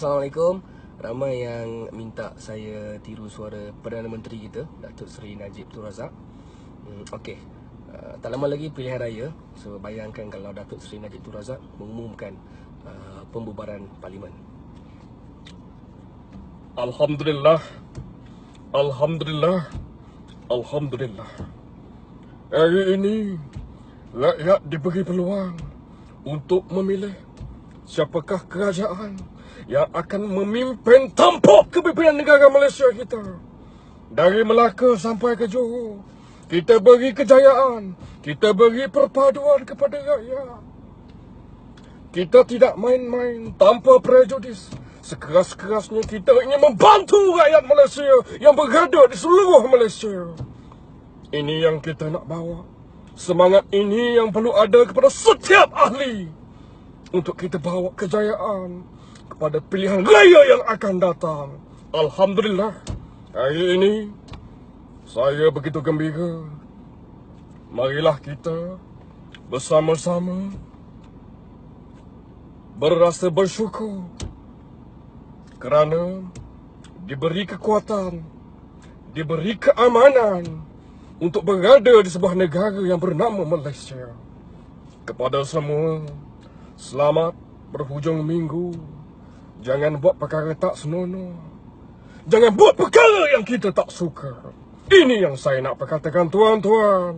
Assalamualaikum. Ramai yang minta saya tiru suara Perdana Menteri kita, Datuk Seri Najib Tun Razak. Okey, tak lama lagi pilihan raya. So bayangkan kalau Datuk Seri Najib Tun Razak mengumumkan pembubaran Parlimen. Alhamdulillah, Alhamdulillah, Alhamdulillah. Hari ini rakyat diberi peluang untuk memilih siapakah kerajaan yang akan memimpin tampuk kepimpinan negara Malaysia kita. Dari Melaka sampai ke Johor, kita beri kejayaan, kita beri perpaduan kepada rakyat. Kita tidak main-main tanpa prejudis. Sekeras-kerasnya kita ingin membantu rakyat Malaysia yang berada di seluruh Malaysia. Ini yang kita nak bawa. Semangat ini yang perlu ada kepada setiap ahli untuk kita bawa kejayaan kepada pilihan raya yang akan datang. Alhamdulillah, hari ini saya begitu gembira. Marilah kita bersama-sama berasa bersyukur kerana diberi kekuatan, diberi keamanan untuk berada di sebuah negara yang bernama Malaysia. Kepada semua, selamat berhujung minggu. Jangan buat perkara tak senonoh. Jangan buat perkara yang kita tak suka. Ini yang saya nak perkatakan, tuan-tuan.